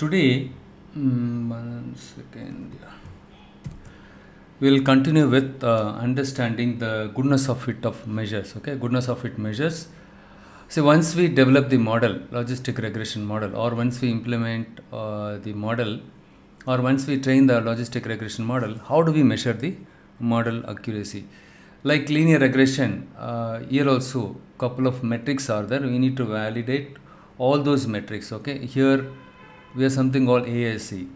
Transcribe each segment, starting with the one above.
Today, 1 second. We'll continue with understanding the goodness of fit of measures. Okay, goodness of fit measures. So once we develop the model, logistic regression model, or once we implement the model, or once we train the logistic regression model, how do we measure the model accuracy? Like linear regression, here also couple of metrics are there. We need to validate all those metrics. Okay, here we have something called AIC.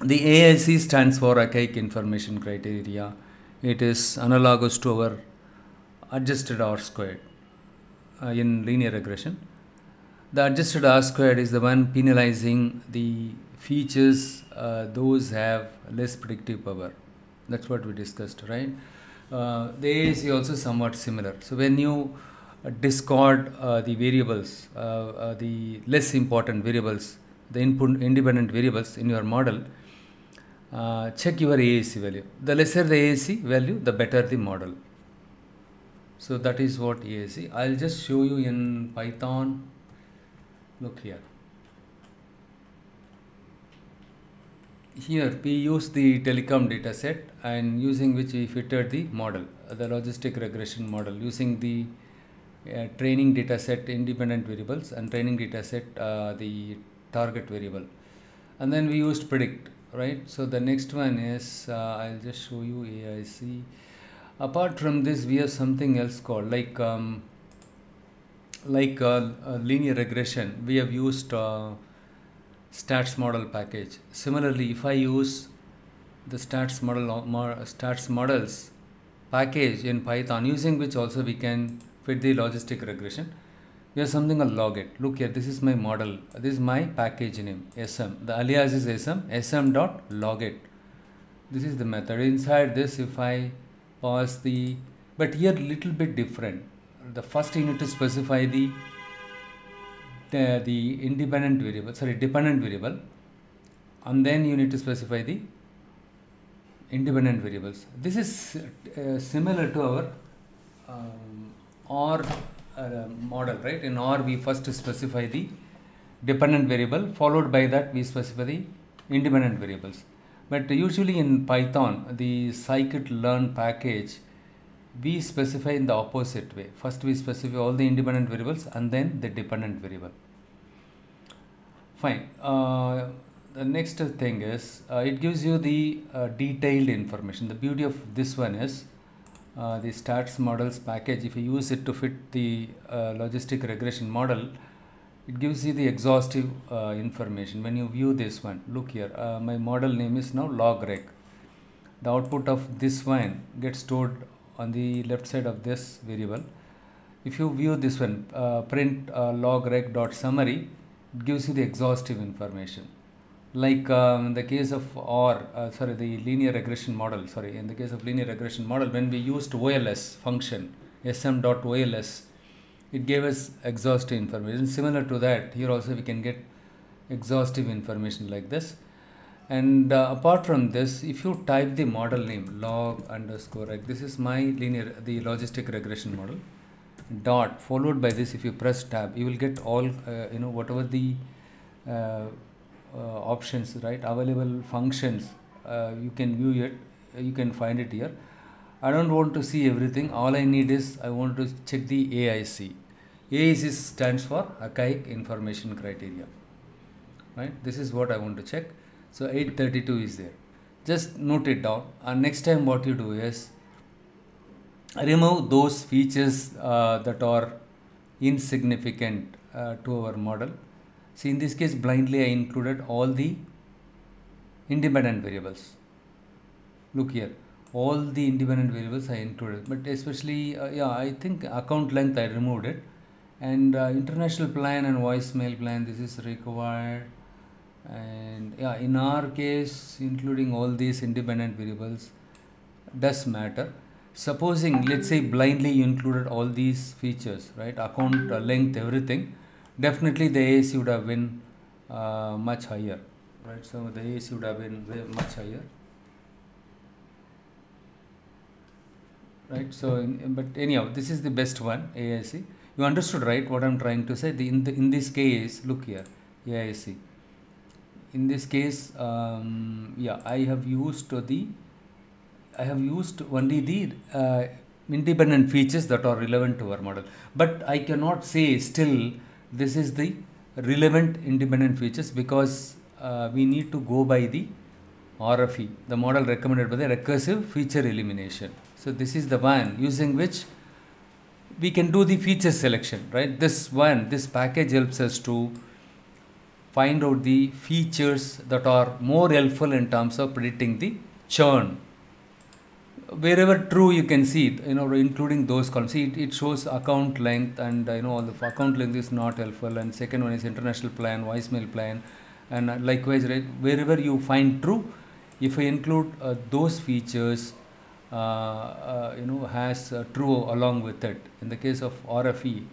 The AIC stands for Archaic Information Criteria. It is analogous to our adjusted R squared in linear regression. The adjusted R squared is the one penalizing the features those have less predictive power. That's what we discussed, right? The AIC also somewhat similar. So when you discard the variables, the less important variables, the input independent variables in your model, check your AIC value. The lesser the AIC value, the better the model. So that is what AIC. I'll just show you in Python. Look here. Here we use the telecom dataset, and using which we fitted the model, the logistic regression model, using the training dataset independent variables and training dataset the target variable, and then we used predict, right? So the next one is I'll just show you AIC. Apart from this, we have something else called linear regression. We have used stats model package. Similarly, if I use the stats models package in Python, using which also we can fit the logistic regression, we have something called logit. Look here, this is my model. This is my package name, sm. The alias is sm.logit. This is the method. Inside this, if I pass the, but here little bit different. The first you need to specify the independent variable, dependent variable, and then you need to specify the independent variables. This is similar to our OR model, right? In OR, we first specify the dependent variable, followed by that we specify the independent variables. But usually in Python, the scikit-learn package, we specify in the opposite way. First we specify all the independent variables and then the dependent variable. Fine. The next thing is it gives you the detailed information. The beauty of this one is the stats models package. If you use it to fit the logistic regression model, it gives you the exhaustive information. When you view this one, look here, my model name is now logreg. The output of this one gets stored on the left side of this variable. If you view this one, print logreg.summary, it gives you the exhaustive information. Like in the case of the linear regression model, in the case of linear regression model, when we used OLS function, sm.ols, it gave us exhaustive information. Similar to that, here also we can get exhaustive information like this. And apart from this, if you type the model name log_reg, this is my the logistic regression model, dot followed by this, if you press tab, you will get all whatever the options, right, available functions, you can view it, you can find it here. I don't want to see everything. All I need is I want to check the AIC. AIC stands for Archaic Information Criteria, right? This is what I want to check. So 832 is there. Just note it down, and next time what you do is remove those features that are insignificant to our model. See, in this case, blindly I included all the independent variables. Look here, all the independent variables I included, but especially I think account length I removed it, and international plan and voicemail plan, this is required. And in our case, including all these independent variables does matter. Supposing, let's say, blindly you included all these features, right, account length, everything, definitely the AIC would have been much higher, right? So the AIC would have been much higher, right? So but anyhow, this is the best one, AIC. You understood, right, what I'm trying to say? In this case, look here, AIC. in this case, yeah, I have used only the independent features that are relevant to our model, but I cannot say still this is the relevant independent features, because we need to go by the RFE, the model recommended by the recursive feature elimination. So this is the one using which we can do the feature selection, right? This package helps us to find out the features that are more helpful in terms of predicting the churn. Wherever true, you can see it, including those columns. See, it shows account length, and all the account length is not helpful, and second one is international plan, voicemail plan, and likewise, right, wherever you find true, if I include those features, has true along with it. In the case of RFE,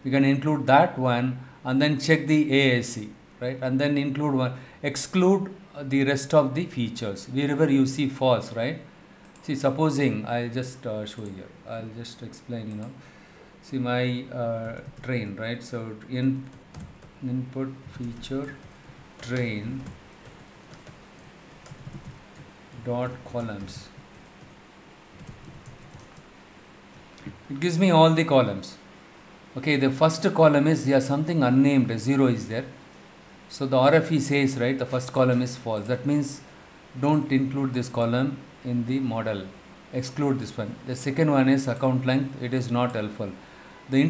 we can include that one and then check the AAC, right, and then include one, exclude the rest of the features wherever you see false, right. See, supposing I'll just show here, I'll just explain, see my train, right. So input feature train dot columns, it gives me all the columns. Okay, the first column is, yeah, something unnamed, 0 is there. So the RFE says, right, the first column is false. That means don't include this column in the model, exclude this one. The second one is account length, it is not helpful. The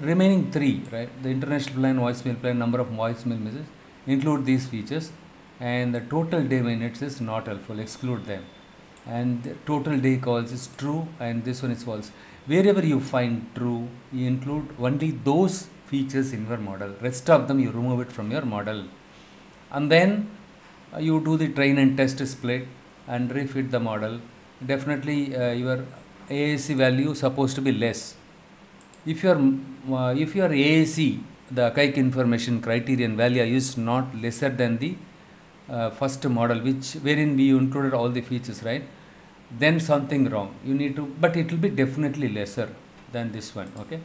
remaining 3, right, the international plan, voicemail plan, number of voicemail messages, include these features, and the total day minutes is not helpful, exclude them, and the total day calls is true, and this one is false. Wherever you find true, you include only those features in your model, rest of them you remove it from your model, and then you do the train and test split and refit the model. Definitely your AAC value supposed to be less. If your AAC, the Akaik information criterion value, is not lesser than the first model, wherein we included all the features, right, then something wrong. You need to, but it will be definitely lesser than this one. Okay,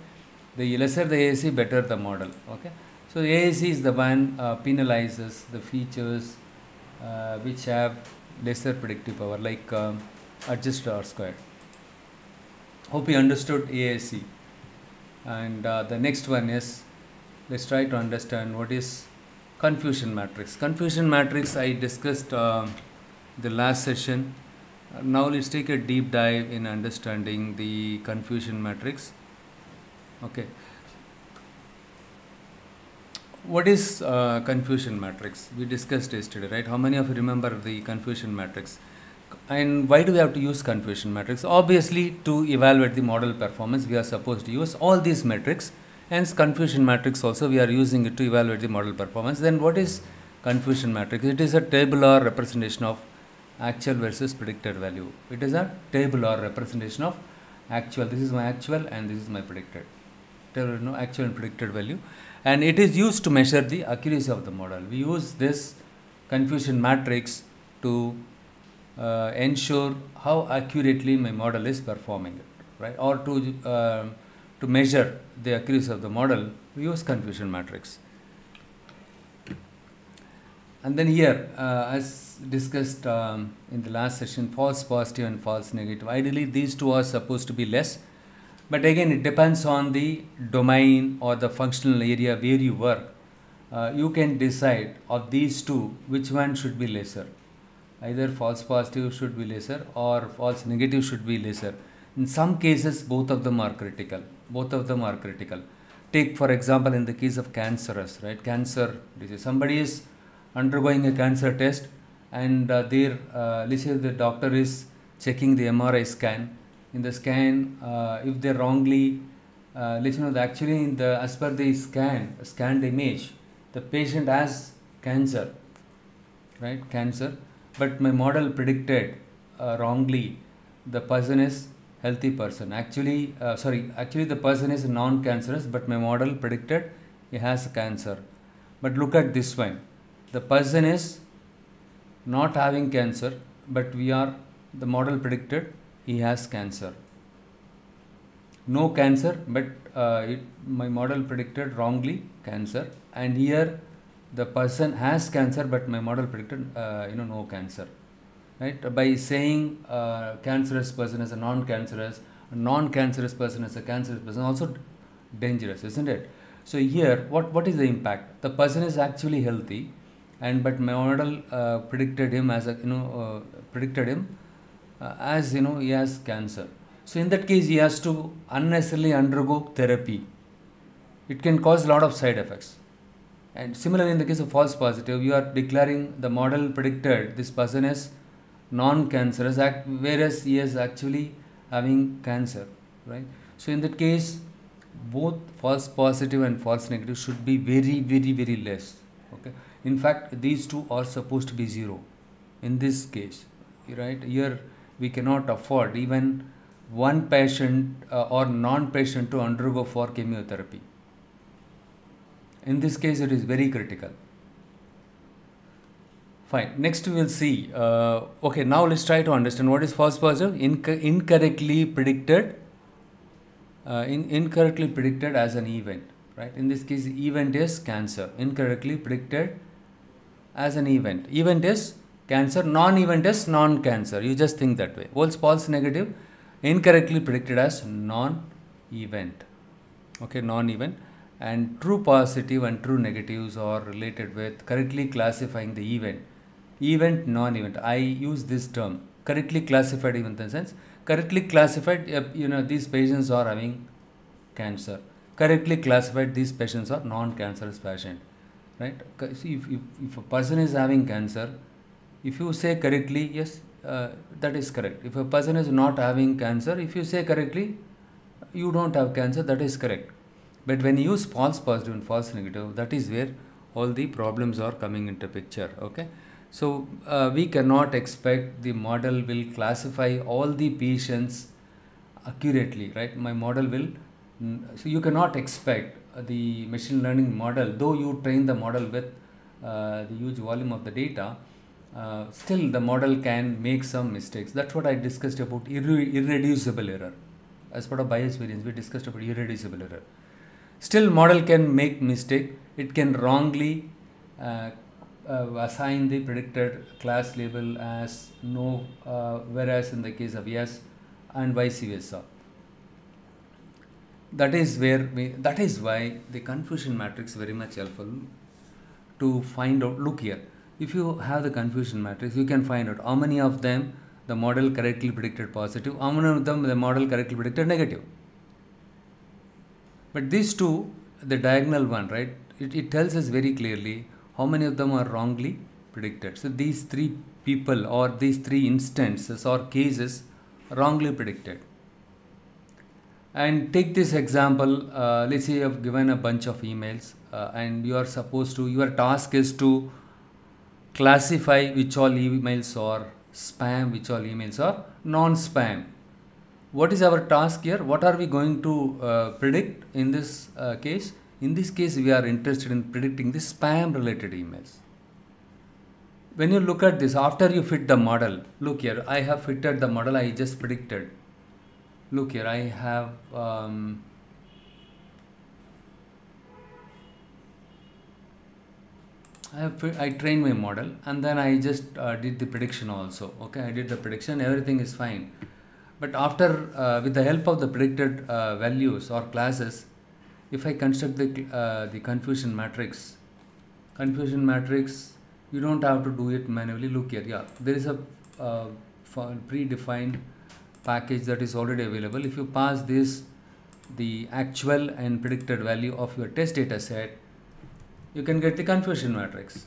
the lesser the AAC, better the model. Okay, so the AAC is the one penalizes the features which have lesser predictive power, like adjust R squared. Hope you understood AAC. And the next one is, let's try to understand what is confusion matrix. Confusion matrix I discussed the last session. Now let's take a deep dive in understanding the confusion matrix. Okay. What is confusion matrix? We discussed yesterday, right? How many of you remember the confusion matrix? And why do we have to use confusion matrix? Obviously, to evaluate the model performance, we are supposed to use all these metrics. Hence, confusion matrix also we are using it to evaluate the model performance. Then what is confusion matrix? It is a tabular representation of actual versus predicted value. It is a tabular representation of actual. This is my actual and this is my predicted. Actual and predicted value. And it is used to measure the accuracy of the model. We use this confusion matrix to ensure how accurately my model is performing, right? Or to measure the accuracy of the model, we use confusion matrix. And then here, as discussed in the last session, false positive and false negative. Ideally, these two are supposed to be less. But again, it depends on the domain or the functional area where you work. You can decide of these two, which one should be lesser. Either false positive should be lesser or false negative should be lesser. In some cases, both of them are critical. Both of them are critical. Take, for example, in the case of cancerous, right? Cancer disease. Somebody is undergoing a cancer test, and let's say the doctor is checking the MRI scan. In the scan, if they wrongly, actually as per the scanned image, the patient has cancer, right? Cancer, but my model predicted wrongly the person is healthy person. Actually the person is non-cancerous, but my model predicted he has cancer. But look at this one. The person is not having cancer, but the model predicted he has cancer. No cancer, but my model predicted wrongly cancer. And here the person has cancer, but my model predicted no cancer, right? By saying cancerous person as a non-cancerous person as a cancerous person, also dangerous, isn't it? So here, what is the impact? The person is actually healthy, and but my model predicted him as as he has cancer. So in that case, he has to unnecessarily undergo therapy. It can cause a lot of side effects. And similarly, in the case of false positive, you are declaring the model predicted this person is non-cancerous, whereas he is actually having cancer, right? So in that case, both false positive and false negative should be very, very, very less. Okay. In fact, these two are supposed to be zero. In this case, right here, we cannot afford even one patient or non-patient to undergo for chemotherapy. In this case, it is very critical. Fine. Next, we will see. Okay, now let's try to understand what is false positive. Incorrectly predicted. Incorrectly predicted as an event, right? In this case, event is cancer. Incorrectly predicted as an event. Event is cancer. Non-event is non-cancer. You just think that way. False negative. Incorrectly predicted as non-event. Okay, non-event. And true positive and true negatives are related with correctly classifying the event. Event, non-event. I use this term, correctly classified event, in the sense correctly classified, these patients are having cancer. Correctly classified, these patients are non-cancerous patient, right? See, if a person is having cancer, if you say correctly, yes, that is correct. If a person is not having cancer, if you say correctly, you don't have cancer, that is correct. But when you use false positive and false negative, that is where all the problems are coming into picture. Okay, so we cannot expect the model will classify all the patients accurately, right? My model will. So you cannot expect the machine learning model, though you train the model with the huge volume of the data. Still, the model can make some mistakes. That's what I discussed about irreducible error. As part of bias variance, we discussed about irreducible error. Still, model can make mistake. It can wrongly assign the predicted class label as no, whereas in the case of yes, and vice versa. That is why the confusion matrix is very much helpful to find out. Look here, if you have the confusion matrix, you can find out how many of them the model correctly predicted positive, how many of them the model correctly predicted negative. But these two, the diagonal one, right, it tells us very clearly how many of them are wrongly predicted. So these three people or these three instances or cases wrongly predicted. And take this example, let's say you have given a bunch of emails and you are supposed to, your task is to classify which all emails are spam, which all emails are non-spam. What is our task here? What are we going to predict in this case? In this case, we are interested in predicting the spam related emails. When you look at this, after you fit the model, look here, I have fitted the model I just predicted. Look here, I have I trained my model and then I just did the prediction also. Okay, I did the prediction, everything is fine. But after, with the help of the predicted values or classes, if I construct the confusion matrix, you don't have to do it manually. Look here, yeah, there is a predefined package that is already available. If you pass this, the actual and predicted value of your test data set, you can get the confusion matrix.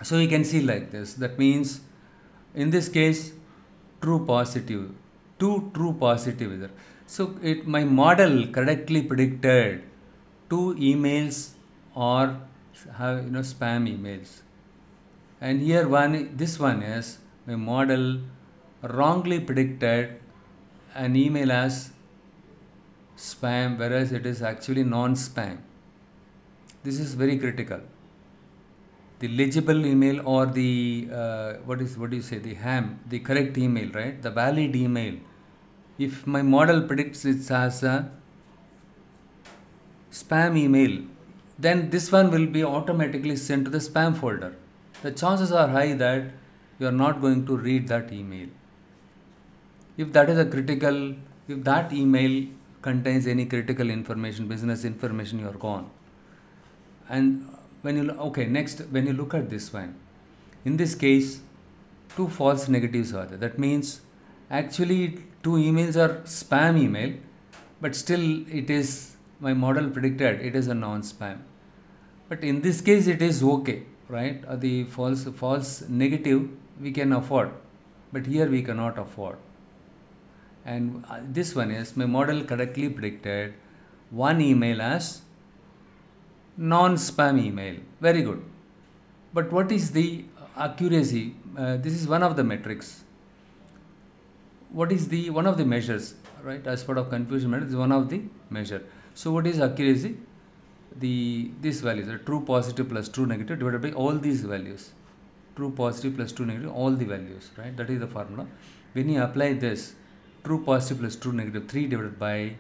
So you can see like this. That means in this case, true positive, two true positive either. So my model correctly predicted 2 emails or have spam emails, and here this one is my model wrongly predicted an email as spam, whereas it is actually non-spam. This is very critical. The legible email or the what do you say, the correct email, right, the valid email, if my model predicts it as a spam email, then this one will be automatically sent to the spam folder. The chances are high that you are not going to read that email. If that is a critical, if that email contains any critical information, business information, you are gone. And when you, okay, next, when you look at this one, in this case, two false negatives are there. That means actually two emails are spam email, but still it is, my model predicted it is a non-spam. But in this case it is okay, right? The false negative we can afford, but here we cannot afford. And this one is, my model correctly predicted one email as non-spam email. Very good. But what is the accuracy? This is one of the metrics. What is the one of the measures, right? As part of confusion matrix, is one of the measure. So what is accuracy? These values are true positive plus true negative divided by all these values. True positive plus true negative, all the values, right? That is the formula. When you apply this, true positive plus true negative, 3 divided by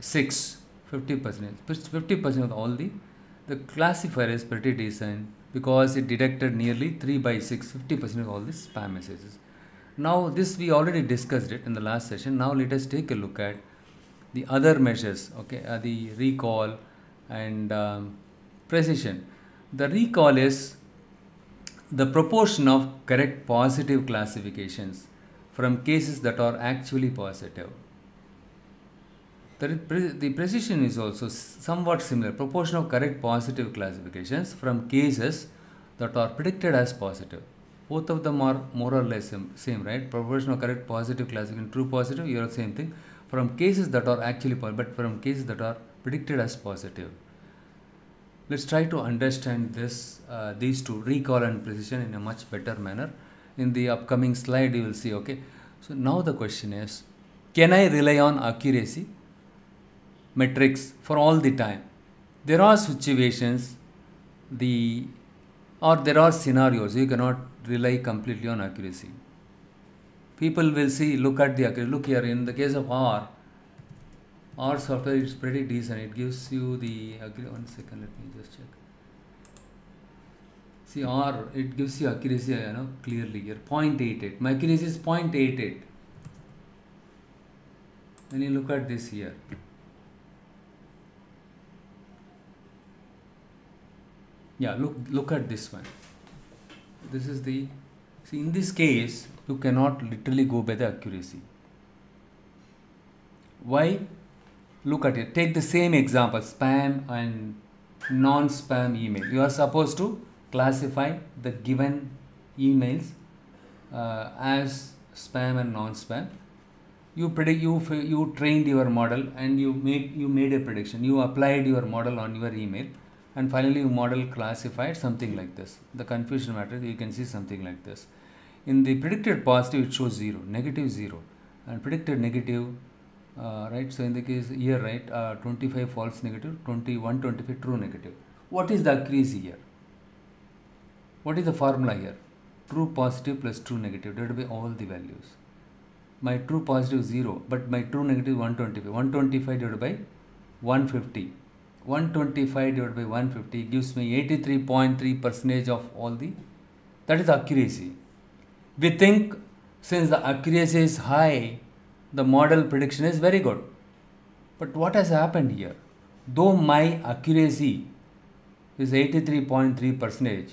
6, 50%. 50% of all the classifier is pretty decent because it detected nearly 3 by 6, 50% of all the spam messages. Now this we already discussed it in the last session. Now let us take a look at the other measures, okay, the recall and precision. The recall is the proportion of correct positive classifications from cases that are actually positive. The precision is also somewhat similar. Proportion of correct positive classifications from cases that are predicted as positive. Both of them are more or less same, right? Proportion of correct positive classification, true positive, you are the same thing. From cases that are actually positive, but from cases that are predicted as positive. Let's try to understand this, these two, recall and precision, in a much better manner. In the upcoming slide, you will see, okay. So now the question is, can I rely on accuracy metrics for all the time? There are situations, or there are scenarios you cannot rely completely on accuracy. People will see, look at the accuracy. Look here, in the case of R software is pretty decent. It gives you the accuracy. 1 second, let me just check. See, R, it gives you accuracy, clearly here, 0.88. My accuracy is 0.88. When you look at this here, yeah, look at this one. This is the, see, in this case you cannot literally go by the accuracy. Why? Look at it. Take the same example, spam and non-spam email. You are supposed to classify the given emails as spam and non-spam. You trained your model and you made a prediction. You applied your model on your email, and finally your model classified something like this. The confusion matrix, you can see something like this. In the predicted positive, it shows 0, negative 0, and predicted negative, right? So in the case here, right, 25 false negative, 125 true negative. What is the accuracy here? What is the formula here? True positive plus true negative divided by all the values. My true positive 0, but my true negative 125. 125 divided by 150. 125 divided by 150 gives me 83.3% of all the, that is accuracy. We think since the accuracy is high, the model prediction is very good. But what has happened here? Though my accuracy is 83.3%,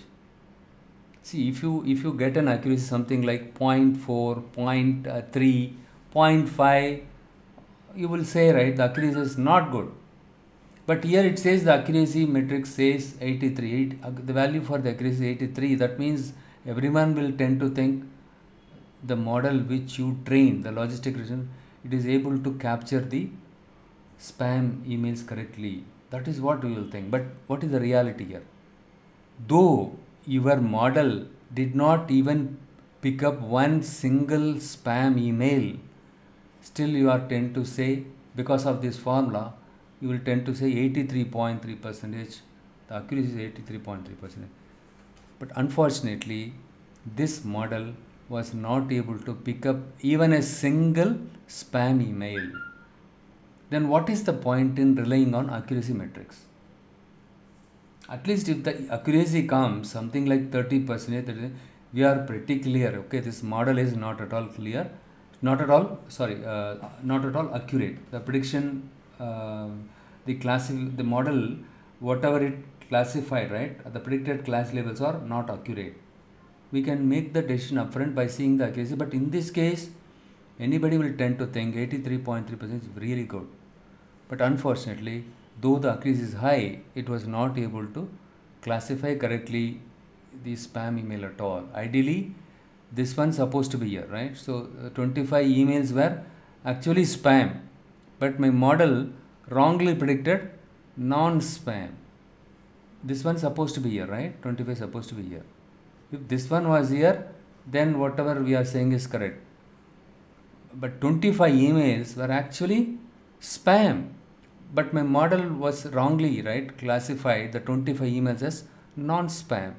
see, if you get an accuracy something like 0.4, 0.3, 0.5, you will say, right, the accuracy is not good. But here it says the accuracy matrix says 83. The value for the accuracy is 83. That means everyone will tend to think the model which you train, the logistic regression, it is able to capture the spam emails correctly. That is what we will think. But what is the reality here? Though your model did not even pick up one single spam email, still you are tend to say, because of this formula, you will tend to say 83.3%. The accuracy is 83.3%. But unfortunately, this model was not able to pick up even a single spam email. Then what is the point in relying on accuracy metrics? At least if the accuracy comes something like 30%, we are pretty clear. Okay, this model is not at all clear, not at all. Sorry, not at all accurate. The prediction, the model, whatever it classified, right? The predicted class levels are not accurate. We can make the decision upfront by seeing the accuracy, but in this case, anybody will tend to think 83.3% is really good. But unfortunately, though the accuracy is high, it was not able to classify correctly the spam email at all. Ideally, this one's supposed to be here, right? So 25 emails were actually spam, but my model wrongly predicted non-spam. This one's supposed to be here, right? 25 is supposed to be here. If this one was here, then whatever we are saying is correct. But 25 emails were actually spam, but my model was wrongly, right, classified the 25 emails as non-spam.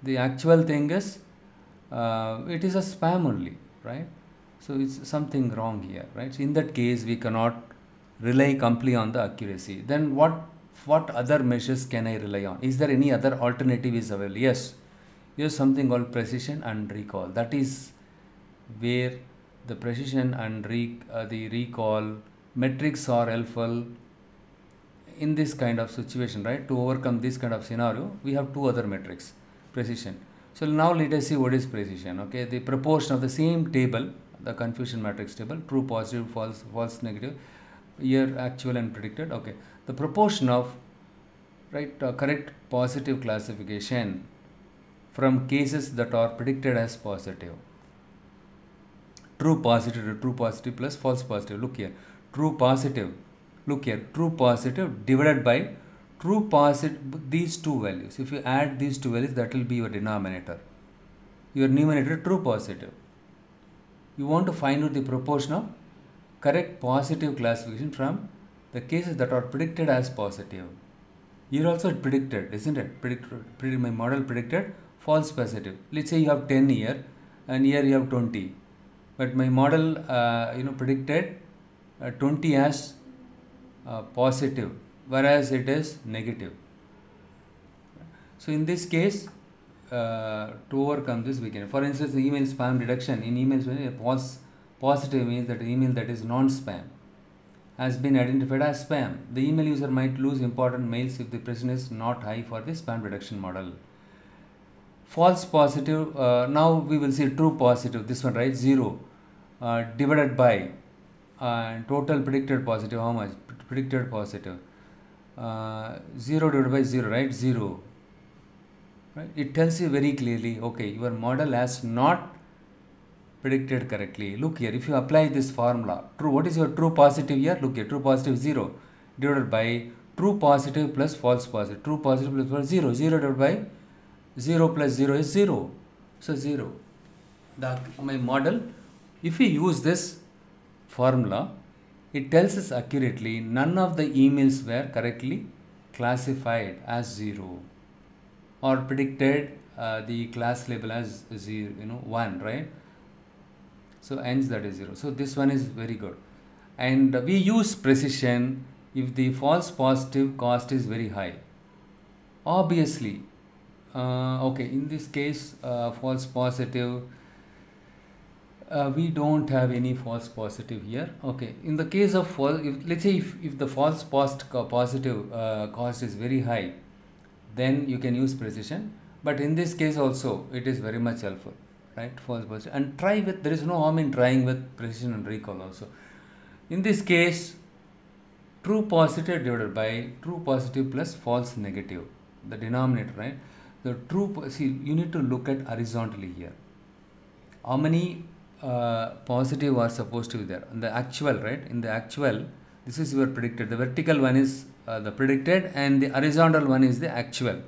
The actual thing is it is a spam only, right? So it's something wrong here, right? So in that case, we cannot rely completely on the accuracy. Then what other measures can I rely on? Is there any other alternative is available? Yes, here's something called precision and recall. That is where the precision and the recall metrics are helpful in this kind of situation, right? To overcome this kind of scenario, we have two other metrics, precision. So now let us see what is precision. Okay, the proportion of the same table, the confusion matrix table, true, positive, false, negative, here actual and predicted. Okay, the proportion of correct positive classification from cases that are predicted as positive. True positive plus false positive. Look here, true positive. Look here, true positive divided by true positive, these two values. If you add these two values, that will be your denominator. Your numerator, true positive. You want to find out the proportion of correct positive classification from the cases that are predicted as positive. Here also it predicted, isn't it? My model predicted false positive. Let's say you have 10 here and here you have 20. But my model predicted 20 as positive, whereas it is negative. So in this case, to overcome this, we can, for instance, the email spam detection. In emails, false positive means that email that is non-spam has been identified as spam. The email user might lose important mails if the precision is not high for the spam detection model. False positive, now we will see true positive, this one, right? 0 divided by total predicted positive, how much? Predicted positive 0 divided by 0, right? 0, right? It tells you very clearly, okay, your model has not predicted correctly. Look here, if you apply this formula, true, what is your true positive here? Look here, true positive 0 divided by true positive plus false positive. True positive plus false 0, 0 divided by 0 plus 0 is 0. So 0. My model, if we use this formula, it tells us accurately none of the emails were correctly classified as 0 or predicted the class label as 0, 1, right? So hence that is 0. So this one is very good. And we use precision if the false positive cost is very high. Obviously, okay, in this case, false positive, we don't have any false positive here. Okay, in the case of false, let's say if the false positive cost is very high, then you can use precision. But in this case also, it is very much helpful, right? False positive, and try with, there is no harm in trying with precision and recall also. In this case, true positive divided by true positive plus false negative, the denominator, right? The true, see, you need to look at horizontally here. How many positive are supposed to be there? In the actual, right? In the actual, this is your predicted. The vertical one is the predicted and the horizontal one is the actual.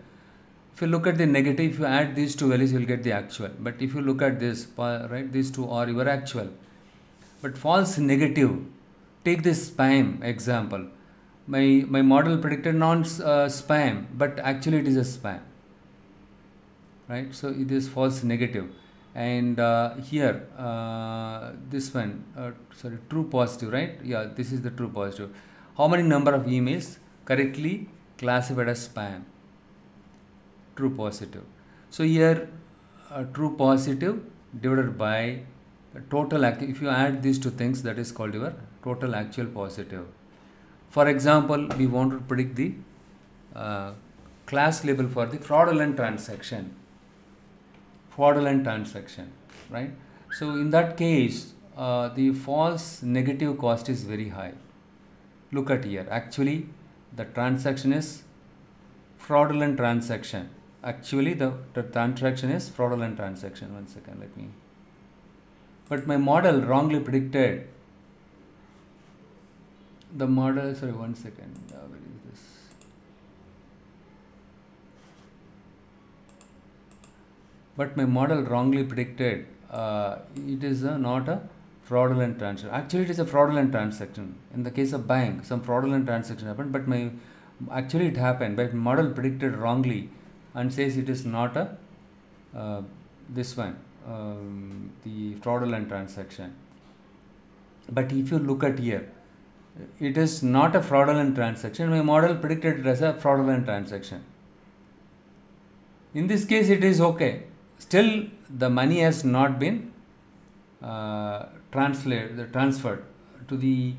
If you look at the negative, if you add these two values, you will get the actual. But if you look at this, right, these two are your actual. But false negative, take this spam example. My model predicted non-spam, but actually it is a spam, right? So it is false negative. And here, this one, sorry, true positive, right? Yeah, this is the true positive. How many number of emails correctly classified as spam? true positive. So here true positive divided by the total if you add these two things, that is called your total actual positive. For example, we want to predict the class label for the fraudulent transaction, right? So in that case, the false negative cost is very high. Look at here. Actually, the transaction is fraudulent transaction. Actually, the transaction is fraudulent transaction. One second, let me. But my model wrongly predicted. The model, sorry, one second. Where is this? But my model wrongly predicted it is not a fraudulent transaction. Actually, it is a fraudulent transaction. In the case of bank, some fraudulent transaction happened, but actually it happened, but model predicted wrongly and says it is not a this one, the fraudulent transaction. But if you look at here, it is not a fraudulent transaction. My model predicted it as a fraudulent transaction. In this case, it is okay. Still, the money has not been transferred to the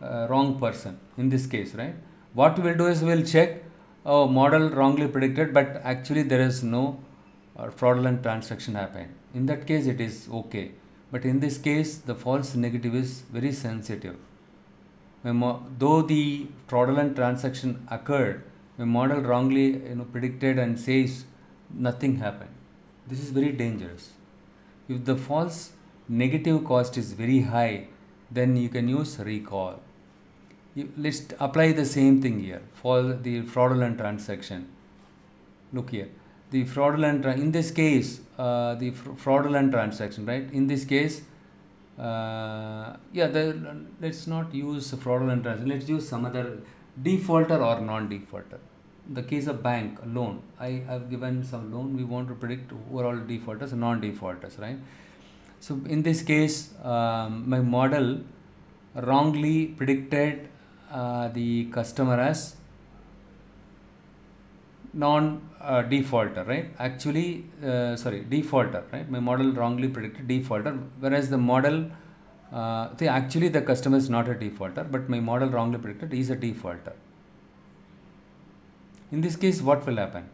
wrong person in this case, right? What we will do is we will check, oh, model wrongly predicted, but actually there is no fraudulent transaction happened. In that case, it is okay. But in this case, the false negative is very sensitive. Though the fraudulent transaction occurred, the model wrongly predicted and says nothing happened. This is very dangerous. If the false negative cost is very high, then you can use recall. Let's apply the same thing here for the fraudulent transaction. Look here, the fraudulent, in this case, the fraudulent transaction, right? In this case, let's not use fraudulent transaction. Let's use some other defaulter or non-defaulter. In the case of bank loan, I have given some loan. We want to predict overall defaulters and non-defaulters, right? So in this case, my model wrongly predicted the customer as non-defaulter, right? Actually, defaulter, right? My model wrongly predicted defaulter, whereas the model, actually the customer is not a defaulter, but my model wrongly predicted he is a defaulter. In this case, what will happen?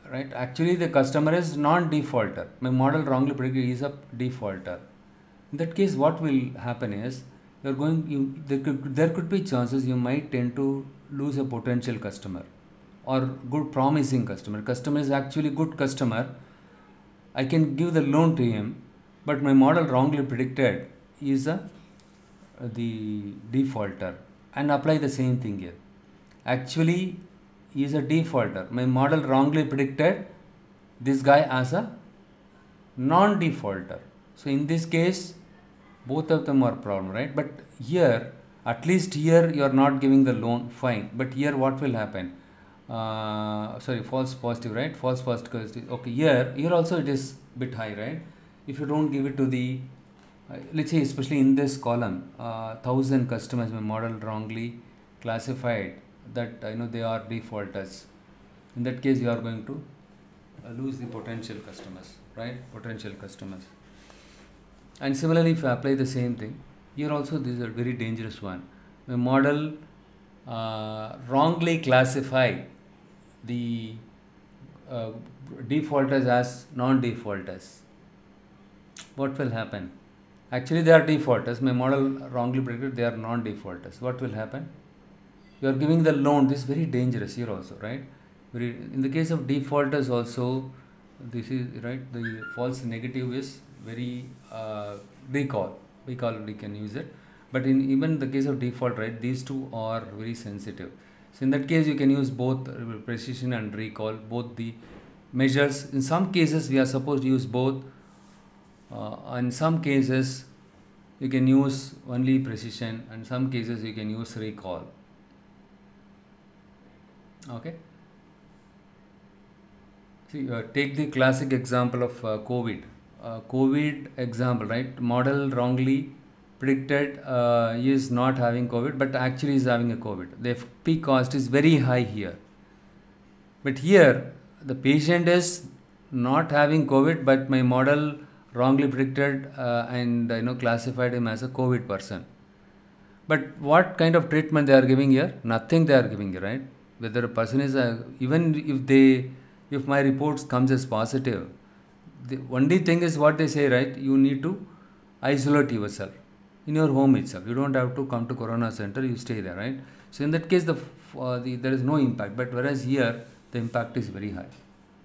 Right? Actually, the customer is non-defaulter. My model wrongly predicted he is a defaulter. In that case, what will happen is there could be chances you might tend to lose a potential customer or good promising customer. Customer is actually good customer. I can give the loan to him, but my model wrongly predicted he is the defaulter, and apply the same thing here. Actually, he is a defaulter. My model wrongly predicted this guy as a non-defaulter. So in this case, both of them are problem, right? But here, at least here you are not giving the loan, fine. But here what will happen? False positive, right? False positive. Okay, here also it is bit high, right? If you don't give it to the, let's say especially in this column, 1,000 customers, my model wrongly classified that they are defaulters. In that case, you are going to lose the potential customers, right? Potential customers. And similarly, if I apply the same thing, here also this is a very dangerous one. The model wrongly classify the defaulters as non-defaulters. What will happen? Actually, they are defaulters. My model wrongly predicted they are non-defaulters. What will happen? You are giving the loan. This is very dangerous here also, right? In the case of defaulters also, this is right. The false negative is very recall. We can use it. But in even the case of default, right, these two are very sensitive. So in that case, you can use both precision and recall, both the measures. In some cases, we are supposed to use both. In some cases, you can use only precision, and some cases you can use recall. Okay. See, take the classic example of COVID. COVID example, right? Model wrongly predicted he is not having COVID, but actually is having a COVID. The FP cost is very high here. But here, the patient is not having COVID, but my model wrongly predicted and classified him as a COVID person. But what kind of treatment they are giving here? Nothing they are giving here, right? Whether a person is even if my reports comes as positive, the only thing is what they say, right? You need to isolate yourself in your home itself. You don't have to come to Corona Center. You stay there, right? So in that case, there is no impact. But whereas here, the impact is very high.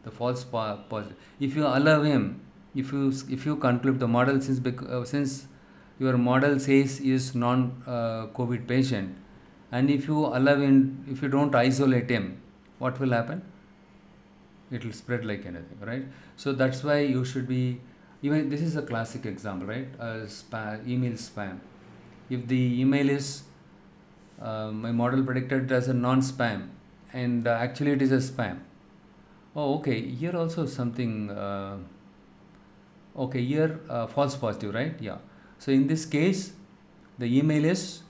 The false positive. If you allow him, if you conclude the model, since your model says is non-COVID patient, and if you allow him, if you don't isolate him, what will happen? It will spread like anything, right? So that's why you should be, even this is a classic example, right? Email spam. If the email is my model predicted as a non-spam, and actually it is a spam. Oh, okay. Here also something. Okay, here false positive, right? Yeah. So in this case, the email is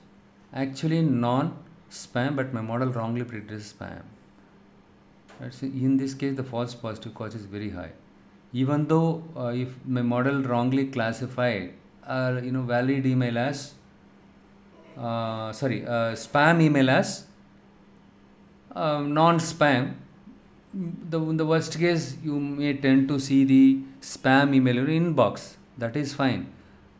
actually non-spam, but my model wrongly predicted spam. Right? So in this case, the false positive cost is very high. Even though if my model wrongly classified, valid email as, spam email as non-spam, in the worst case, you may tend to see the spam email in your inbox. That is fine.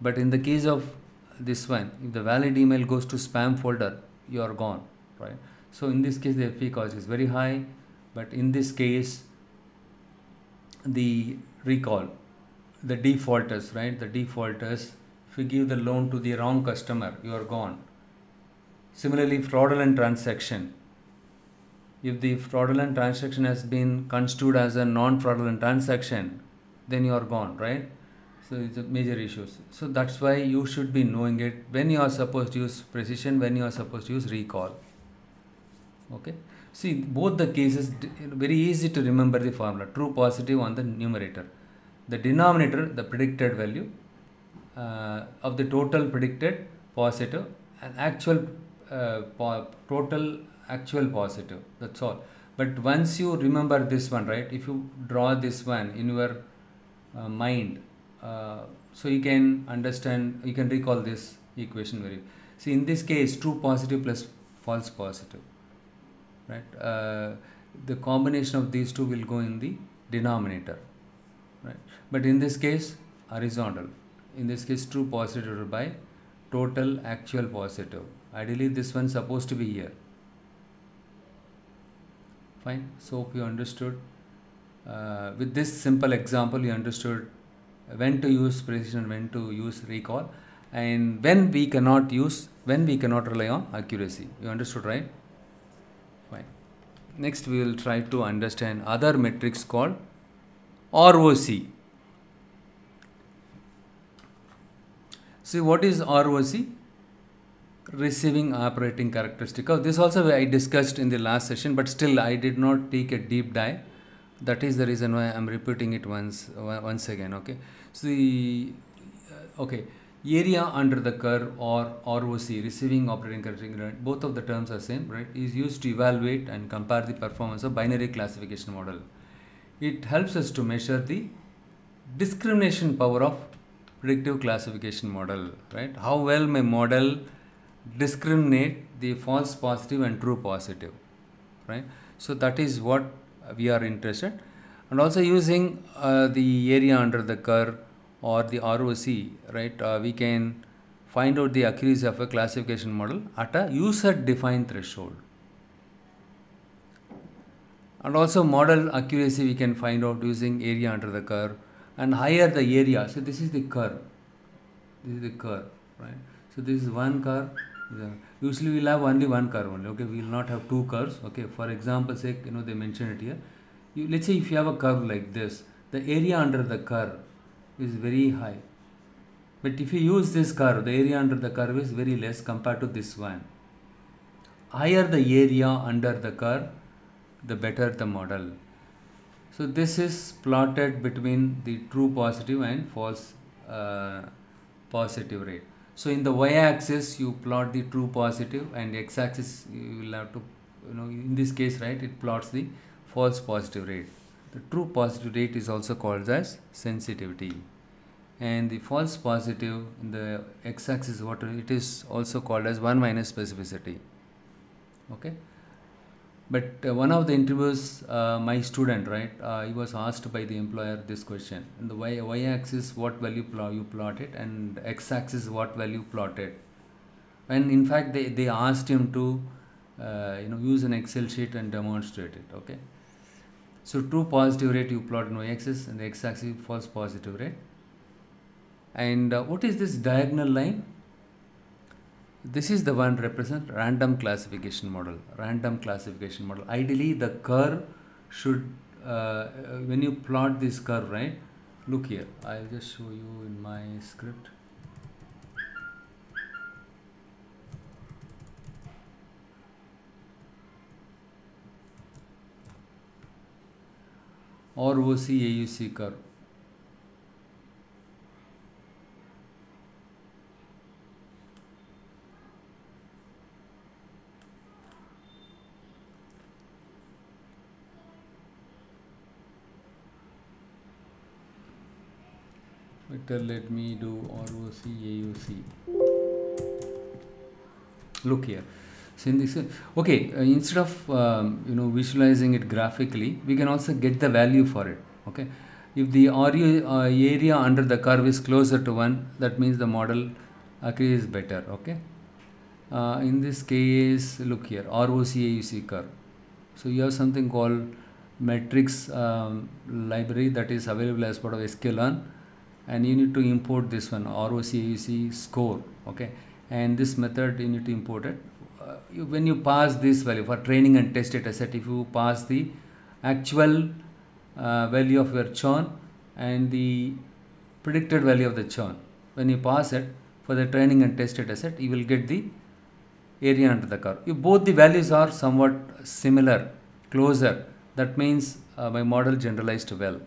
But in the case of this one, if the valid email goes to spam folder, you are gone, right? So in this case, the FP cost is very high. But in this case, the recall, the defaulters, right? The defaulters, if you give the loan to the wrong customer, you are gone. Similarly, fraudulent transaction. If the fraudulent transaction has been construed as a non-fraudulent transaction, then you are gone, right? So it's a major issue. So that's why you should be knowing it when you are supposed to use precision, when you are supposed to use recall. Okay. See, both the cases, very easy to remember the formula. True positive on the numerator. The denominator, the predicted value of the total predicted positive, and actual total actual positive. That's all. But once you remember this one, right? If you draw this one in your mind, so you can understand, you can recall this equation very. See, in this case, true positive plus false positive, right? The combination of these two will go in the denominator, right? But in this case, horizontal. In this case, true positive divided by total actual positive. Ideally, this one is supposed to be here. Fine. So hope you understood. With this simple example, you understood when to use precision, when to use recall, and when we cannot rely on accuracy. You understood, right? Fine. Next, we will try to understand other metrics called ROC. See, what is ROC? Receiving operating characteristic. Oh, this also I discussed in the last session, but still I did not take a deep dive. That is the reason why I am repeating it once again. Okay. So area under the curve, or ROC, receiving operating characteristic, both of the terms are same, right? Is used to evaluate and compare the performance of binary classification model. It helps us to measure the discrimination power of predictive classification model, right? How well my model discriminate the false positive and true positive, right? So that is what we are interested. And also using the area under the curve or the ROC, right? We can find out the accuracy of a classification model at a user defined threshold. And also model accuracy we can find out using area under the curve, and higher the area. So this is the curve. This is the curve, right? So this is one curve. Usually we will have only one curve only. Okay, we will not have two curves. Okay, for example sake, they mention it here. Let's say if you have a curve like this, the area under the curve is very high. But if you use this curve, the area under the curve is very less compared to this one. Higher the area under the curve, the better the model. So this is plotted between the true positive and false positive rate. So in the y-axis you plot the true positive, and x-axis you will have to, in this case, right, it plots the false positive rate. The true positive rate is also called as sensitivity, and the false positive in the x-axis, what it is also called as 1 minus specificity. Okay, but one of the interviews, my student, right, he was asked by the employer this question: in the y-axis what value you plotted, and x-axis what value plotted. And in fact they asked him to use an Excel sheet and demonstrate it. Okay, so true positive rate you plot in y-axis, and the x-axis false positive rate. And what is this diagonal line? This is the one represent random classification model. Random classification model. Ideally, the curve should, when you plot this curve, right? Look here. I'll just show you in my script. ROC AUC curve. Better let me do ROC AUC. Look here. So in this, okay, instead of visualizing it graphically, we can also get the value for it. Okay, if the area under the curve is closer to 1, that means the model accuracy is better. Okay, in this case, look here, ROC AUC curve. So you have something called matrix library that is available as part of sklearn, and you need to import this one, ROC AUC score. Okay, and this method you need to import it. When you pass this value for training and test data set, if you pass the actual value of your churn and the predicted value of the churn, when you pass it for the training and test data set, you will get the area under the curve. If both the values are somewhat similar, closer, that means my model generalized well.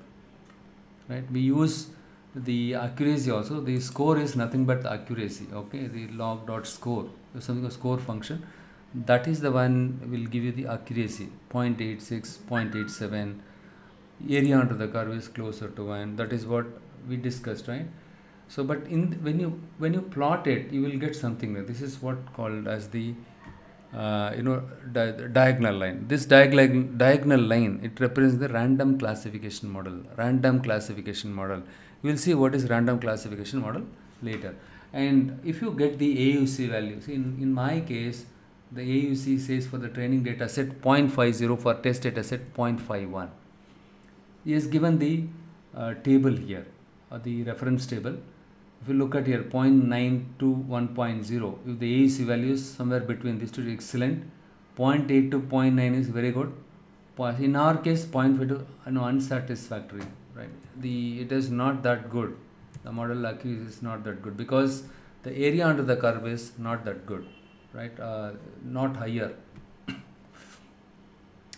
Right? We use the accuracy also. The score is nothing but the accuracy. Okay, the log dot score, something a score function, that is the one will give you the accuracy 0.86, 0.87. Area under the curve is closer to 1. That is what we discussed, right? So, but when you plot it, you will get something like this. Is what called as the diagonal line. This diagonal line, it represents the random classification model. Random classification model. We will see what is random classification model later. And if you get the AUC value, see in my case, the AUC says for the training data set 0.50, for test data set 0.51. He has given the table here, the reference table. If you look at here 0.9 to 1.0, if the AUC value is somewhere between these two, is excellent. 0.8 to 0.9 is very good. In our case, 0.5 to unsatisfactory. Right? It is not that good. The model accuracy is not that good because the area under the curve is not that good. Right? Not higher.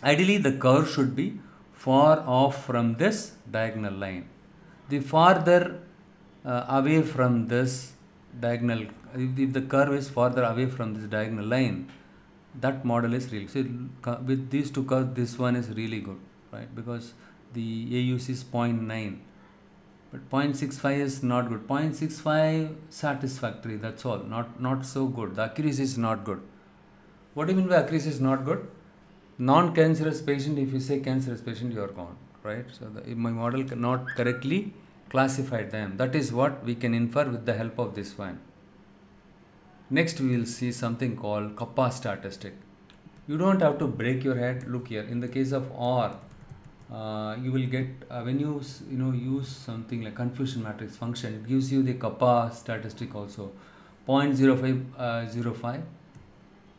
Ideally, the curve should be far off from this diagonal line. The farther away from this diagonal, if the curve is farther away from this diagonal line, that model is real. So with these two curves, this one is really good, right? Because the AUC is 0.9, but 0.65 is not good. 0.65 satisfactory, that's all. Not so good. The accuracy is not good. What do you mean by accuracy is not good? Non-cancerous patient, if you say cancerous patient, you are gone, right? So my model cannot correctly classify them. That is what we can infer with the help of this one. Next, we will see something called kappa statistic. You don't have to break your head. Look here. In the case of R, you will get when you use something like confusion matrix function, it gives you the kappa statistic also 0.0505,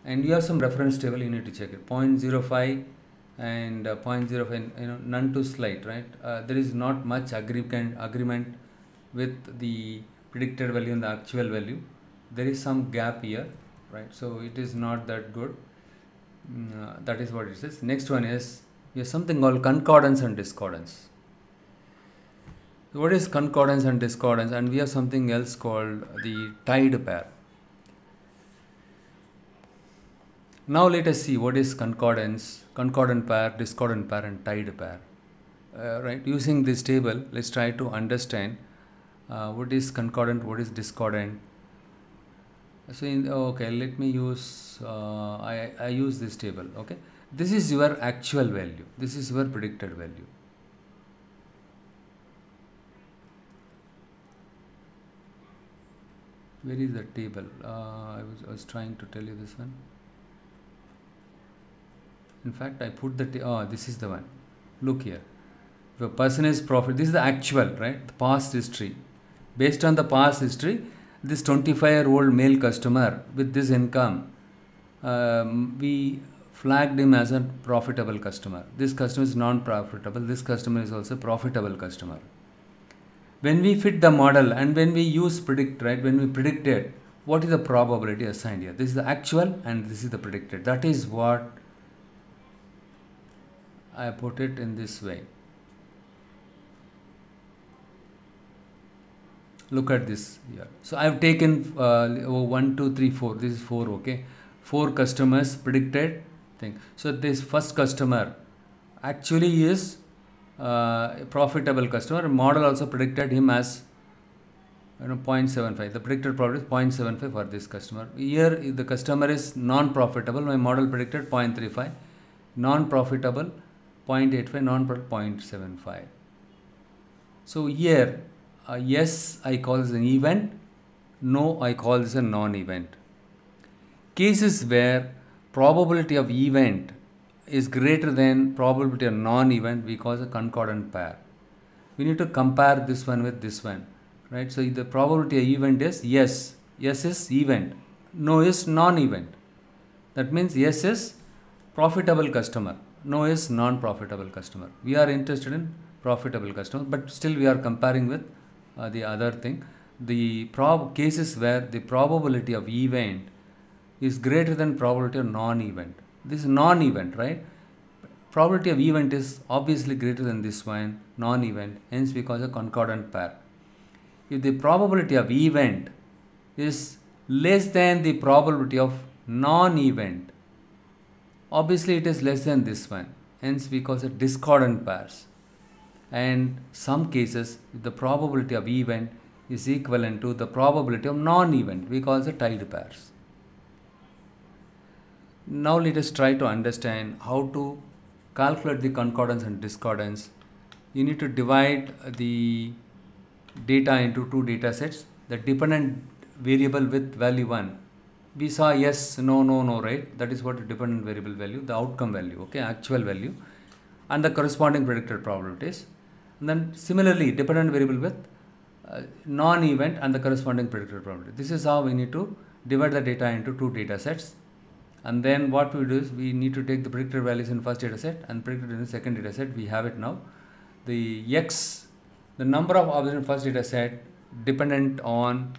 and you have some reference table. You need to check it 0.05 and 0.05. None to slide, right? There is not much agreement with the predicted value and the actual value. There is some gap here, right? So it is not that good. That is what it says. Next one is something called concordance and discordance. What is concordance and discordance? And we have something else called the tied pair. Now let us see what is concordance, concordant pair, discordant pair, and tied pair. right? Using this table, let's try to understand what is concordant, what is discordant. So okay, let me use I use this table. Okay, this is your actual value, this is your predicted value. Where is the table? I was trying to tell you this one. In fact, I put the this is the one. Look here. If a person is profit, this is the actual, right? The past history. Based on the past history, this 25-year-old male customer with this income, we flagged him as a profitable customer. This customer is non-profitable. This customer is also profitable customer. When we fit the model and when we use predict, right? When we predicted, what is the probability assigned here? This is the actual and this is the predicted. That is what I put it in this way. Look at this here. So I have taken 1, 2, 3, 4. This is 4. Okay, 4 customers predicted thing. So this first customer actually is a profitable customer. Model also predicted him as 0.75. The predicted probability is 0.75 for this customer. Here if the customer is non-profitable. My model predicted 0.35. Non-profitable 0.85. Non-profitable 0.75. So here yes, I call this an event. No, I call this a non-event. Cases where probability of event is greater than probability of non-event, we call a concordant pair. We need to compare this one with this one, right? So the probability of event is yes. Yes is event. No is non-event. That means yes is profitable customer. No is non-profitable customer. We are interested in profitable customer, but still we are comparing with the other thing. The cases where the probability of event is greater than probability of non-event. This is non-event, right? Probability of event is obviously greater than this one, non-event, hence we call a concordant pair. If the probability of event is less than the probability of non-event, obviously it is less than this one, hence we call it discordant pairs. And some cases the probability of event is equivalent to the probability of non-event, we call it tied pairs. Now let us try to understand how to calculate the concordance and discordance. You need to divide the data into 2 data sets. The dependent variable with value 1. We saw yes, no, no, no, right? That is what the dependent variable value, the outcome value, okay, actual value, and the corresponding predicted probabilities. And then similarly, dependent variable with non-event and the corresponding predicted probability. This is how we need to divide the data into 2 data sets. And then what we do is we need to take the predicted values in first data set and predicted in the second data set. We have it now. The X, the number of objects in first data set dependent on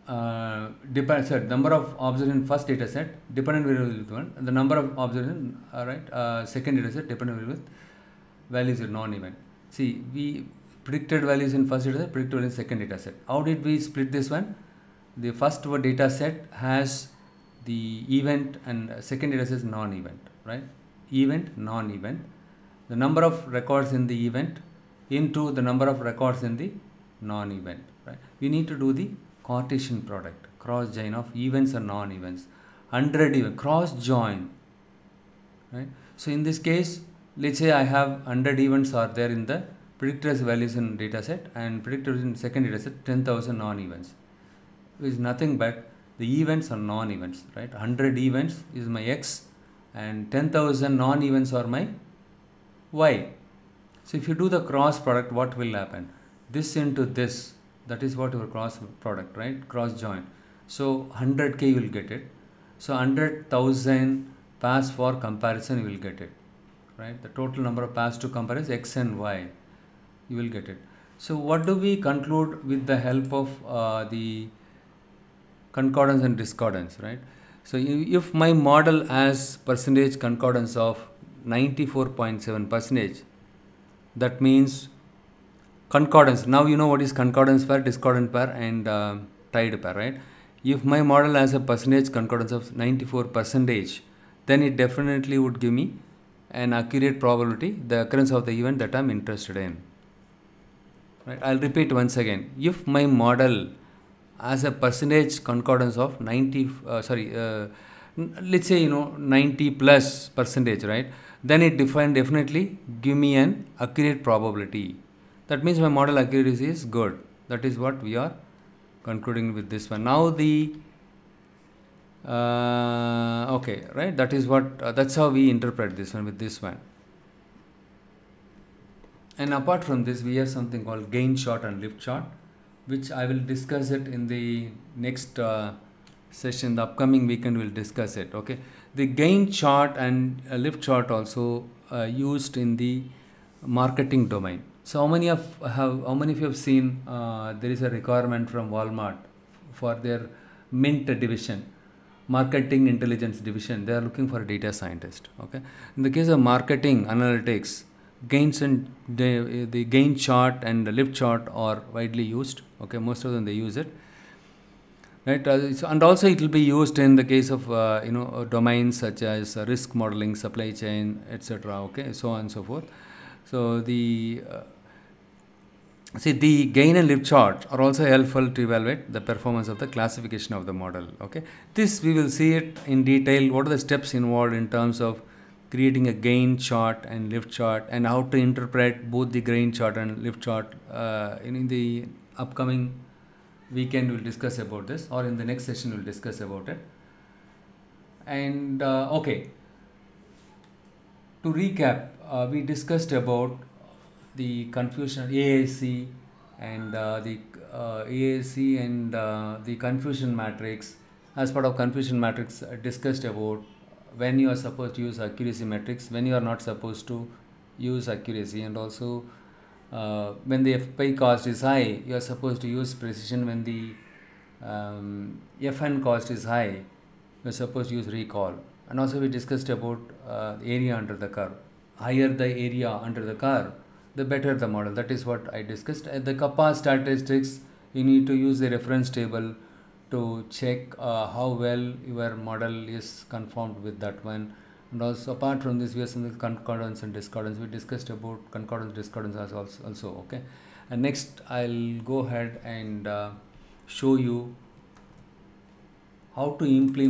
number of objects in first data set dependent variable with 1, and the number of objects in second data set dependent variable with values in non-event. See, we predicted values in first data set, predicted values in second data set. How did we split this one? The first data set has the event and second data set is non-event, right? Event, non-event. The number of records in the event into the number of records in the non-event, right? We need to do the Cartesian product, cross join of events and non-events. 100 event, cross join, right? So in this case, let's say I have 100 events are there in the predictors values in data set and predictors in second data set 10,000 non-events. It is nothing but the events are non-events, right? 100 events is my X and 10,000 non-events are my Y. So if you do the cross product, what will happen? This into this, that is what your cross product, right? Cross join. So 100K you will get it. So 100,000 pairs for comparison you will get it, right? The total number of pairs to compare is X and Y. You will get it. So what do we conclude with the help of the concordance and discordance, right? So if my model has percentage concordance of 94.7%, that means concordance. Now you know what is concordance pair, discordant pair and tied pair, right? If my model has a percentage concordance of 94%, then it definitely would give me an accurate probability the occurrence of the event that I'm interested in. Right? I'll repeat once again. If my model has a percentage concordance of 90, let's say 90 plus percentage, right? Then it definitely give me an accurate probability. That means my model accuracy is good. That is what we are concluding with this one. Now okay, right? That is what that's how we interpret this one with this one. And apart from this, we have something called gain chart and lift chart, which I will discuss it in the next session. The upcoming weekend we'll discuss it. Okay, the gain chart and lift chart also used in the marketing domain. So how many of you have seen there is a requirement from Walmart for their Mint division, marketing intelligence division. They are looking for a data scientist. Okay, in the case of marketing analytics, gains and the gain chart and the lift chart are widely used. Okay, most of them they use it, right? And also it will be used in the case of domains such as risk modeling, supply chain, etc. Okay, so on and so forth. So the gain and lift charts are also helpful to evaluate the performance of the classification of the model. Okay, this we will see it in detail. What are the steps involved in terms of creating a gain chart and lift chart, and how to interpret both the gain chart and lift chart. In the upcoming weekend we'll discuss about this, or in the next session we'll discuss about it. And okay, to recap, we discussed about the confusion AAC and the confusion matrix. As part of confusion matrix, discussed about when you are supposed to use accuracy metrics, when you are not supposed to use accuracy, and also when the FPI cost is high, you are supposed to use precision. When the FN cost is high, you are supposed to use recall. And also we discussed about area under the curve. Higher the area under the curve, the better the model. That is what I discussed. The kappa statistics, you need to use the reference table to check how well your model is conformed with that one. And also apart from this, we have some concordance and discordance. We discussed about concordance, discordance as also. Okay, and next I'll go ahead and show you how to implement